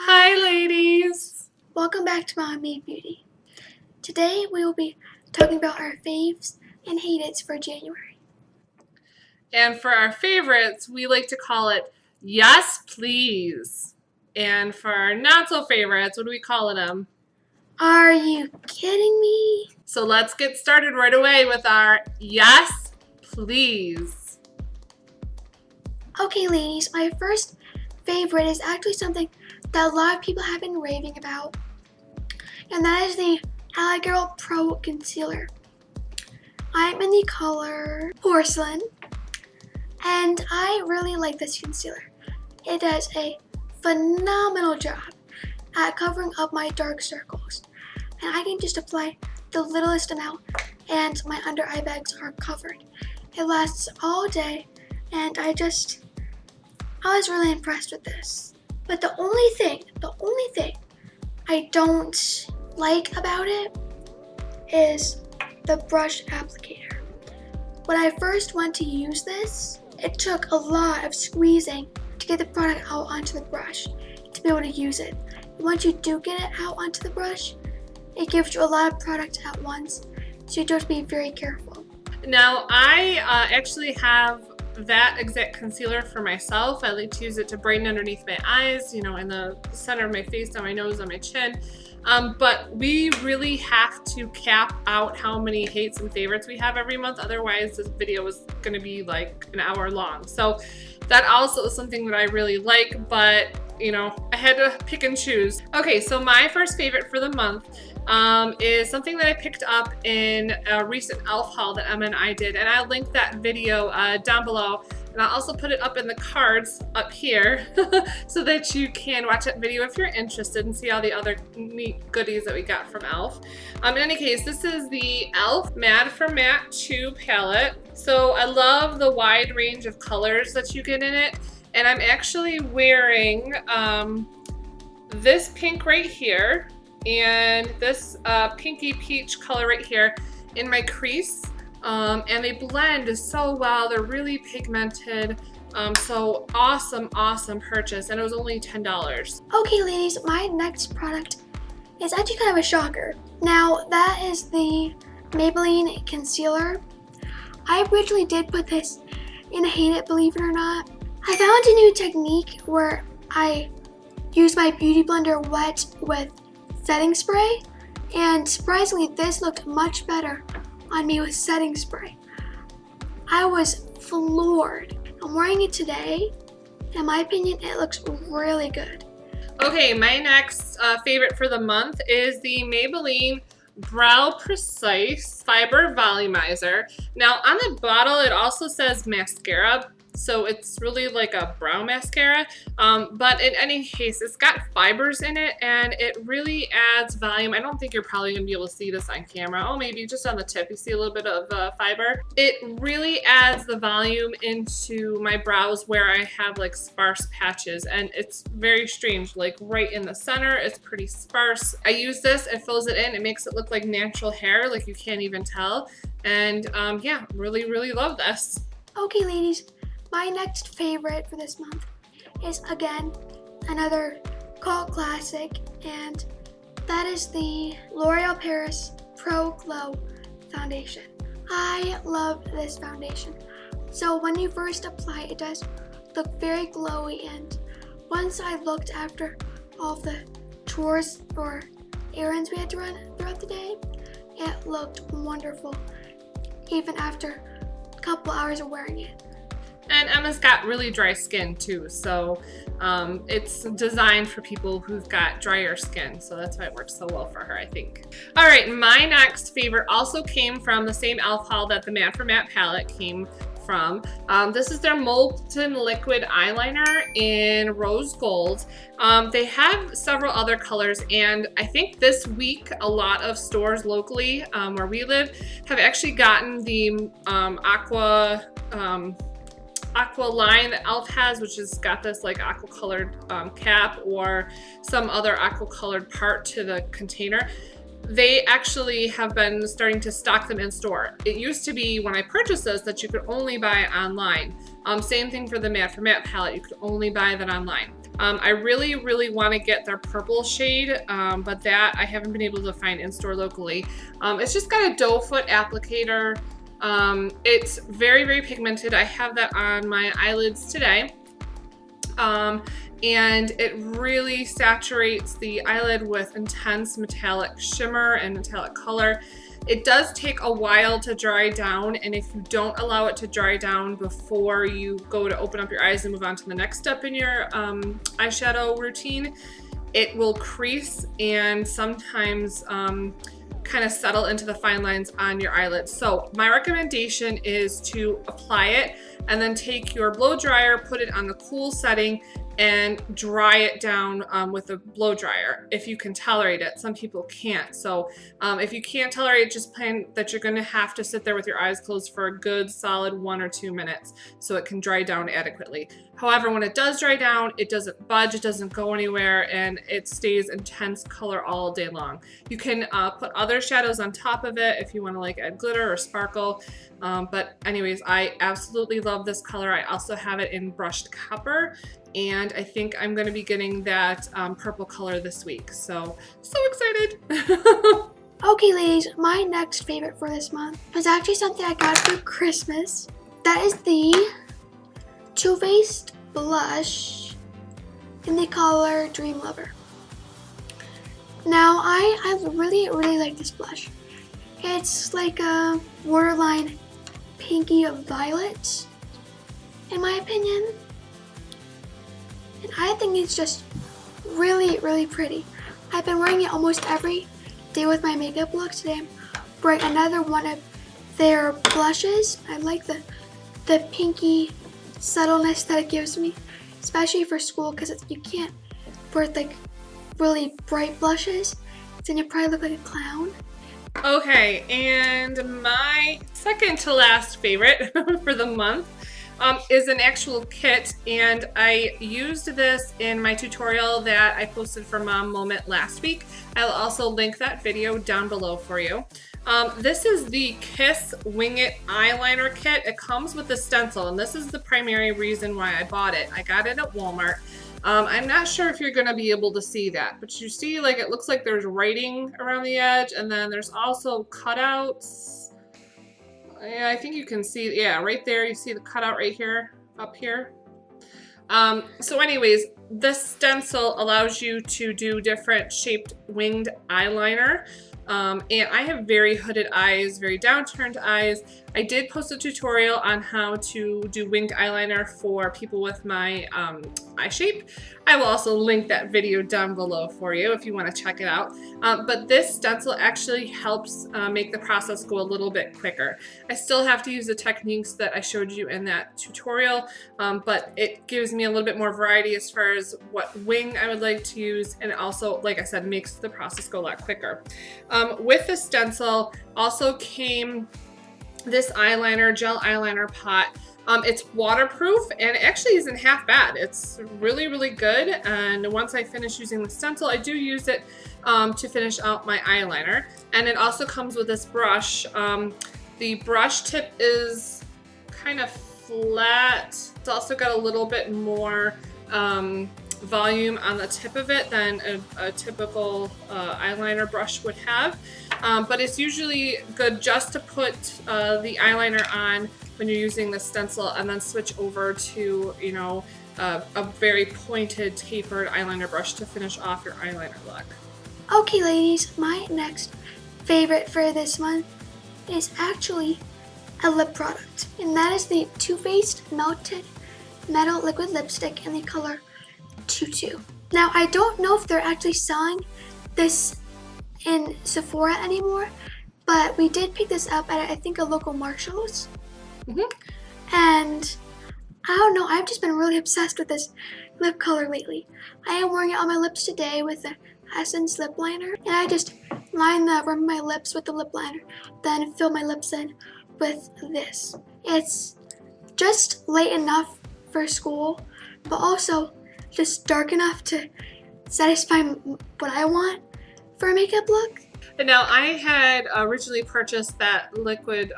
Hi ladies! Welcome back to Mommy Beauty. Today we will be talking about our faves and hated for January. And for our favorites, we like to call it Yes Please. And for our not so favorites, what do we call them? Are you kidding me? So let's get started right away with our Yes Please. Okay ladies, my first favorite is actually something that a lot of people have been raving about. And that is the Eyeliner Pro Concealer. I'm in the color Porcelain. And I really like this concealer. It does a phenomenal job at covering up my dark circles. And I can just apply the littlest amount and my under eye bags are covered. It lasts all day and I was really impressed with this. But the only thing I don't like about it is the brush applicator. When I first went to use this, it took a lot of squeezing to get the product out onto the brush to be able to use it. And once you do get it out onto the brush, it gives you a lot of product at once, so you do have to be very careful. Now I actually have that exact concealer for myself. I like to use it to brighten underneath my eyes, you know, in the center of my face, on my nose, on my chin. But we really have to cap out how many hates and favorites we have every month. Otherwise, this video is going to be like an hour long. So that also is something that I really like, but you know, I had to pick and choose. Okay, so my first favorite for the month is something that I picked up in a recent e.l.f. haul that Emma and I did, and I'll link that video down below, and I'll also put it up in the cards up here so that you can watch that video if you're interested and see all the other neat goodies that we got from e.l.f. In any case, this is the e.l.f. Mad for Matte 2 palette. So I love the wide range of colors that you get in it, and I'm actually wearing this pink right here and this pinky peach color right here in my crease, and they blend so well. They're really pigmented, so awesome purchase, and it was only $10. Okay ladies, my next product is actually kind of a shocker. Now that is the Maybelline concealer. I originally did put this in a hate it, believe it or not. I found a new technique where I use my beauty blender wet with setting spray, and surprisingly this looked much better on me with setting spray. I was floored. I'm wearing it today. In my opinion, it looks really good. Okay, my next favorite for the month is the Maybelline Brow Precise Fiber Volumizer. Now on the bottle it also says mascara, so it's really like a brow mascara, but in any case, it's got fibers in it and it really adds volume. I don't think you're probably gonna be able to see this on camera. Oh, maybe just on the tip, you see a little bit of fiber. It really adds the volume into my brows where I have like sparse patches, and it's very strange, like right in the center, it's pretty sparse. I use this, it fills it in, it makes it look like natural hair, like you can't even tell. And yeah, really love this. Okay ladies, my next favorite for this month is again another cult classic, and that is the L'Oreal Paris Pro Glow Foundation. I love this foundation. So when you first apply it does look very glowy, and once I looked after all the chores or errands we had to run throughout the day, it looked wonderful even after a couple hours of wearing it. And Emma's got really dry skin too, so it's designed for people who've got drier skin, so that's why it works so well for her, I think. All right, my next favorite also came from the same e.l.f. haul that the Mad for Matte palette came from. This is their Molten liquid eyeliner in rose gold. They have several other colors, and I think this week a lot of stores locally where we live have actually gotten the aqua line that e.l.f. has, which has got this like aqua colored cap or some other aqua colored part to the container. They actually have been starting to stock them in store. It used to be when I purchased this that you could only buy it online. Same thing for the Mad for Matte palette, you could only buy that online. I really want to get their purple shade, but that I haven't been able to find in store locally. It's just got a doe foot applicator. It's very pigmented. I have that on my eyelids today. And it really saturates the eyelid with intense metallic shimmer and metallic color. It does take a while to dry down, and if you don't allow it to dry down before you go to open up your eyes and move on to the next step in your eyeshadow routine, it will crease and sometimes kind of settle into the fine lines on your eyelids. So my recommendation is to apply it and then take your blow dryer, put it on the cool setting, and dry it down with a blow dryer if you can tolerate it. Some people can't. So if you can't tolerate it, just plan that you're gonna have to sit there with your eyes closed for a good solid 1 or 2 minutes so it can dry down adequately. However, when it does dry down, it doesn't budge, it doesn't go anywhere, and it stays intense color all day long. You can put other shadows on top of it if you wanna like add glitter or sparkle. But anyways, I absolutely love this color. I also have it in brushed copper, and I think I'm going to be getting that purple color this week. So excited. Okay, ladies, my next favorite for this month is actually something I got for Christmas. That is the Too Faced blush in the color Dream Lover. Now, I really like this blush. It's like a borderline pinky violet, in my opinion. And I think it's just really pretty. I've been wearing it almost every day with my makeup look. Today I'm wearing another one of their blushes. I like the pinky subtleness that it gives me, especially for school, because you can't wear like really bright blushes, then you probably look like a clown. Okay, and my second to last favorite for the month is an actual kit, and I used this in my tutorial that I posted for Mom Moment last week. I'll also link that video down below for you. This is the Kiss Wing It eyeliner kit. It comes with a stencil, and this is the primary reason why I bought it. I got it at Walmart. I'm not sure if you're going to be able to see that, but you see, like, it looks like there's writing around the edge, and then there's also cutouts. Yeah, I think you can see, yeah, right there, you see the cutout right here, up here. So anyways, this stencil allows you to do different shaped winged eyeliner. And I have very hooded eyes, very downturned eyes. I did post a tutorial on how to do winged eyeliner for people with my eye shape. I will also link that video down below for you if you want to check it out. But this stencil actually helps make the process go a little bit quicker. I still have to use the techniques that I showed you in that tutorial, but it gives me a little bit more variety as far as what wing I would like to use, and it also, like I said, makes the process go a lot quicker. With the stencil also came this eyeliner, gel eyeliner pot. It's waterproof, and it actually isn't half bad. It's really good, and once I finish using the stencil, I do use it to finish out my eyeliner. And it also comes with this brush. The brush tip is kind of flat. It's also got a little bit more volume on the tip of it than a typical eyeliner brush would have, but it's usually good just to put the eyeliner on when you're using the stencil, and then switch over to, you know, a very pointed tapered eyeliner brush to finish off your eyeliner look. Okay, ladies, my next favorite for this month is actually a lip product, and that is the Too Faced Melted Metal Liquid Lipstick in the color Tutu. Now, I don't know if they're actually selling this in Sephora anymore, but we did pick this up at, I think, a local Marshall's. And I don't know, I've just been really obsessed with this lip color lately. I am wearing it on my lips today with the Essence lip liner, and I just line the rim of my lips with the lip liner, then fill my lips in with this. It's just light enough for school, but also just dark enough to satisfy what I want for a makeup look. And now, I had originally purchased that liquid,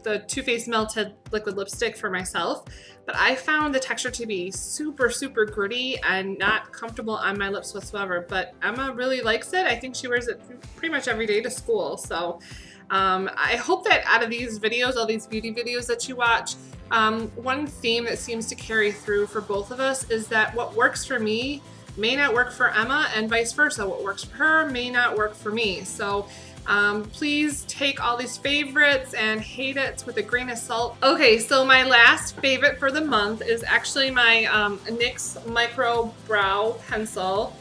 the Too Faced Melted Liquid Lipstick for myself. but I found the texture to be super, super gritty and not comfortable on my lips whatsoever. But Emma really likes it. I think she wears it pretty much every day to school. So I hope that out of these videos, all these beauty videos that you watch, one theme that seems to carry through for both of us is that what works for me may not work for Emma, and vice versa. What works for her may not work for me. So please take all these favorites and hate it with a grain of salt. Okay, so my last favorite for the month is actually my NYX Micro Brow Pencil.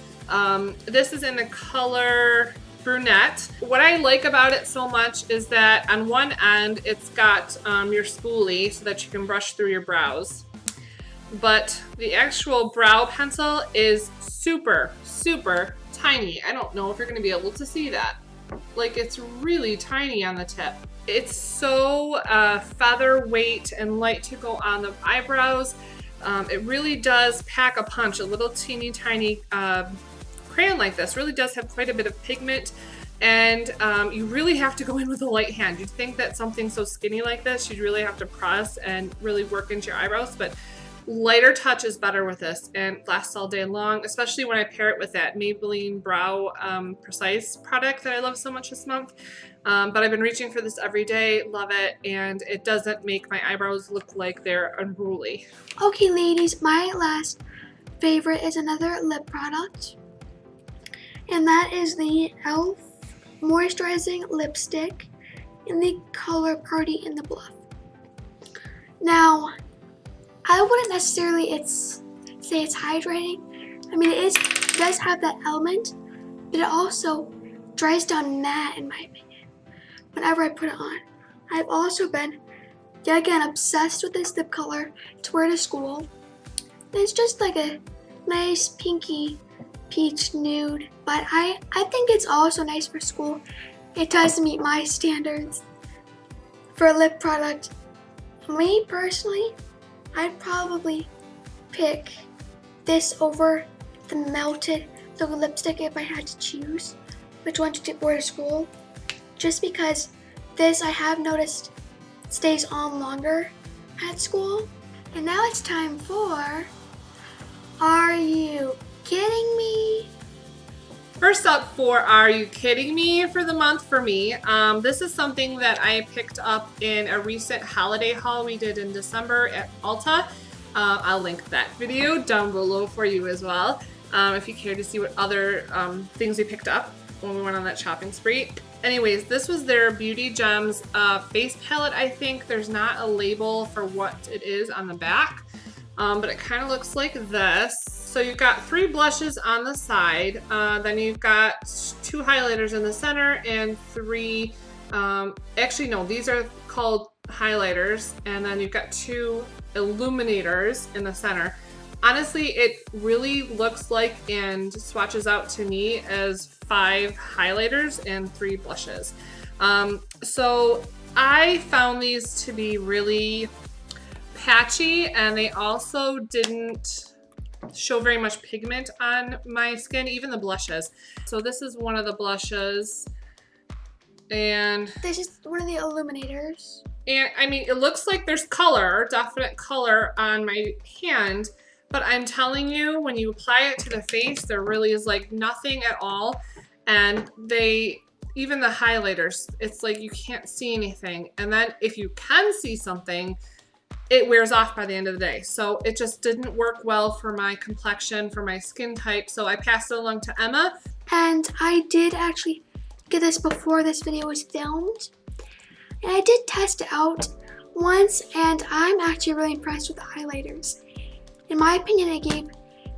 This is in the color Brunette. What I like about it so much is that on one end it's got your spoolie so that you can brush through your brows, but the actual brow pencil is super, super tiny. I don't know if you're going to be able to see that. Like, it's really tiny on the tip. It's so featherweight and light to go on the eyebrows. It really does pack a punch. A little teeny tiny crayon like this really does have quite a bit of pigment, and you really have to go in with a light hand. You'd think that something so skinny like this, you'd really have to press and really work into your eyebrows, but lighter touch is better with this and lasts all day long, especially when I pair it with that Maybelline Brow Precise product that I love so much this month. But I've been reaching for this every day, love it, and it doesn't make my eyebrows look like they're unruly. Okay, ladies, my last favorite is another lip product, and that is the e.l.f. Moisturizing Lipstick in the color Party in the Bluff. Now, I wouldn't necessarily say it's hydrating. I mean, it does have that element, but it also dries down matte, in my opinion, whenever I put it on. I've also been, yet again, obsessed with this lip color to wear to school. It's just like a nice pinky peach nude, but I think it's also nice for school. It does meet my standards for a lip product. Me personally, I'd probably pick this over the melted liquid lipstick if I had to choose which one to wear to school, just because this, I have noticed, stays on longer at school. And now it's time for Are You Kidding Me? First up for Are You Kidding Me for the month for me, this is something that I picked up in a recent holiday haul we did in December at Ulta. I'll link that video down below for you as well, if you care to see what other things we picked up when we went on that shopping spree. Anyways, this was their Beauty Gems face palette, I think. There's not a label for what it is on the back, but it kind of looks like this. So you've got 3 blushes on the side, then you've got 2 highlighters in the center and 3, actually no, these are called highlighters, and then you've got 2 illuminators in the center. Honestly, it really looks like and swatches out to me as 5 highlighters and 3 blushes. So I found these to be really patchy, and they also didn't show very much pigment on my skin, even the blushes. So this is one of the blushes, and This is one of the illuminators. And I mean, it looks like there's color, definite color on my hand, but I'm telling you, when you apply it to the face, there really is like nothing at all. And even the highlighters, it's like you can't see anything. And then if you can see something, it wears off by the end of the day. So it just didn't work well for my complexion, for my skin type. So I passed it along to Emma. And I did actually get this before this video was filmed. And I did test it out once, and I'm actually really impressed with the highlighters. In my opinion, it gave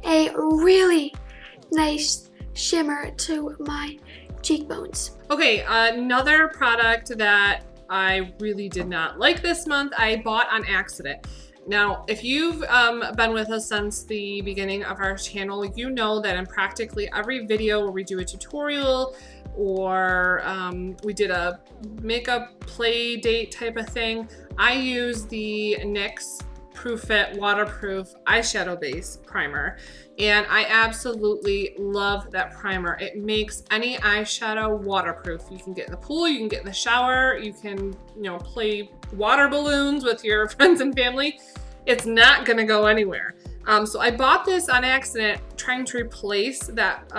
a really nice shimmer to my cheekbones. Okay, another product that I really did not like this month, I bought on accident. Now, if you've been with us since the beginning of our channel, you know that in practically every video where we do a tutorial or we did a makeup play date type of thing, I use the NYX Proof It waterproof eyeshadow base primer, and I absolutely love that primer. It makes any eyeshadow waterproof. You can get in the pool, you can get in the shower, you can, you know, play water balloons with your friends and family, it's not gonna go anywhere. So I bought this on accident trying to replace that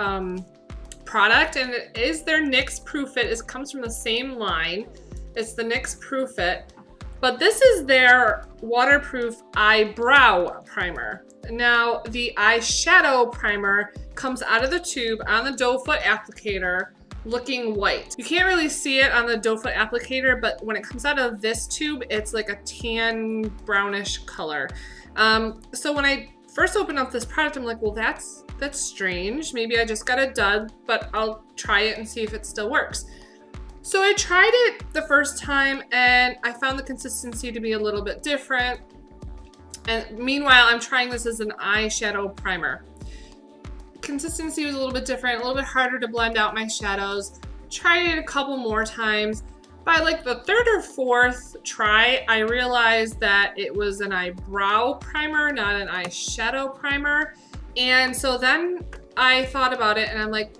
product, and it is their NYX Proof It. It comes from the same line. It's the NYX Proof It. But this is their waterproof eyebrow primer. Now, the eyeshadow primer comes out of the tube on the doe foot applicator looking white. You can't really see it on the doe foot applicator, but when it comes out of this tube, it's like a tan brownish color. So when I first opened up this product, I'm like, well, that's strange. Maybe I just got a dud, but I'll try it and see if it still works. So I tried it the first time and I found the consistency to be a little bit different. And meanwhile, I'm trying this as an eyeshadow primer. Consistency was a little bit different, a little bit harder to blend out my shadows. Tried it a couple more times. By like the third or fourth try, I realized that it was an eyebrow primer, not an eyeshadow primer. And so then I thought about it and I'm like,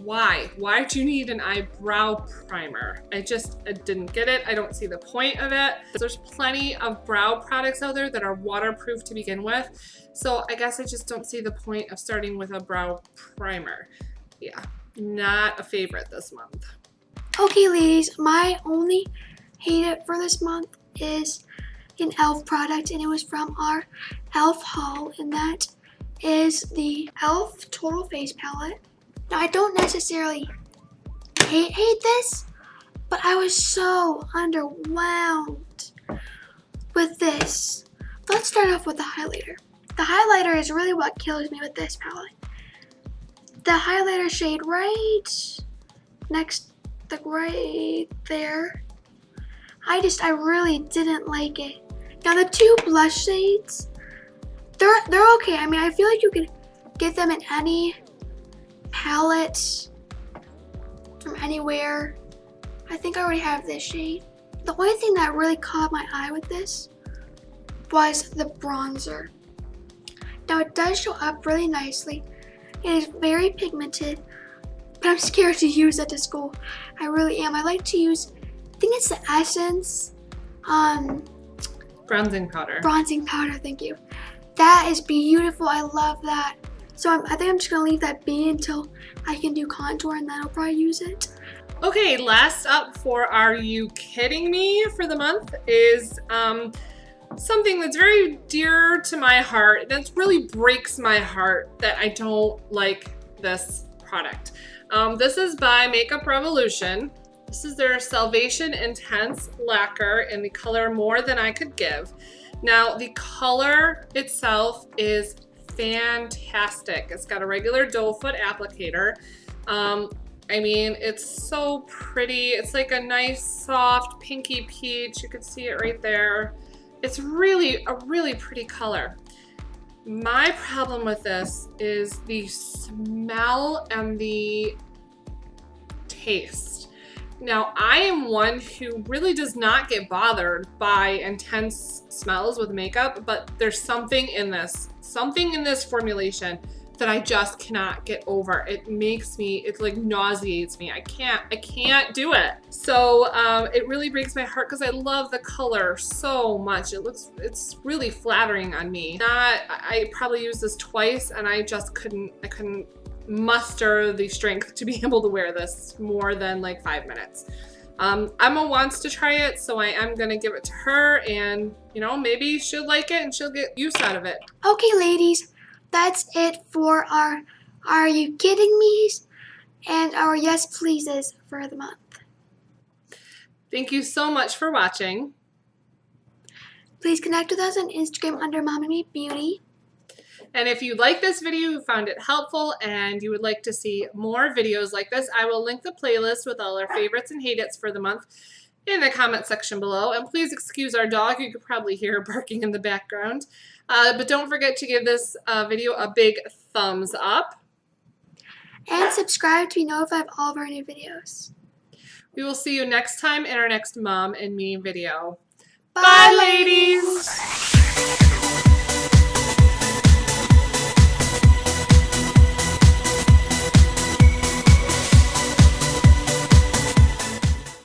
why? Why do you need an eyebrow primer? I didn't get it. I don't see the point of it. There's plenty of brow products out there that are waterproof to begin with. So I guess I just don't see the point of starting with a brow primer. Yeah, not a favorite this month. Okay, ladies, my only hate it for this month is an e.l.f. product, and it was from our e.l.f. haul, and that is the e.l.f. Total Face Palette. Now, I don't necessarily hate this, but I was so underwhelmed with this. Let's start off with the highlighter. The highlighter is really what kills me with this palette. The highlighter shade right next, like right there. I really didn't like it. Now the two blush shades, they're okay. I mean, I feel like you can get them in any palette from anywhere. I think I already have this shade. The only thing that really caught my eye with this was the bronzer. Now it does show up really nicely. It is very pigmented, but I'm scared to use it to school. I really am. I like to use, I think it's the Essence Bronzing powder. Bronzing powder, thank you. That is beautiful. I love that. So I think I'm just gonna leave that be until I can do contour, and then I'll probably use it. Okay, last up for Are You Kidding Me for the month is something that's very dear to my heart. That really breaks my heart that I don't like this product. This is by Makeup Revolution. This is their Salvation Intense Lacquer in the color More Than I Could Give. Now, the color itself is fantastic. It's got a regular doe foot applicator. I mean, it's so pretty. It's like a nice, soft, pinky peach. You can see it right there. It's really a really pretty color. My problem with this is the smell and the taste. Now, I am one who really does not get bothered by intense smells with makeup, but there's something in this formulation that I just cannot get over. It makes me, it like nauseates me. I can't do it. So it really breaks my heart because I love the color so much. It's really flattering on me. I probably used this twice and I couldn't muster the strength to be able to wear this more than like 5 minutes. Emma wants to try it, so I am gonna give it to her, and you know, maybe she'll like it and she'll get use out of it. Okay, ladies, that's it for our Are You Kidding Me's and our Yes Pleases for the month. Thank you so much for watching. Please connect with us on Instagram under Mom and Me Beauty. And if you like this video, you found it helpful, and you would like to see more videos like this, I will link the playlist with all our favorites and hate-its for the month in the comment section below. And please excuse our dog. You could probably hear her barking in the background. But don't forget to give this video a big thumbs up. And subscribe to be notified of all of our new videos. We will see you next time in our next Mom and Me video. Bye, Bye ladies!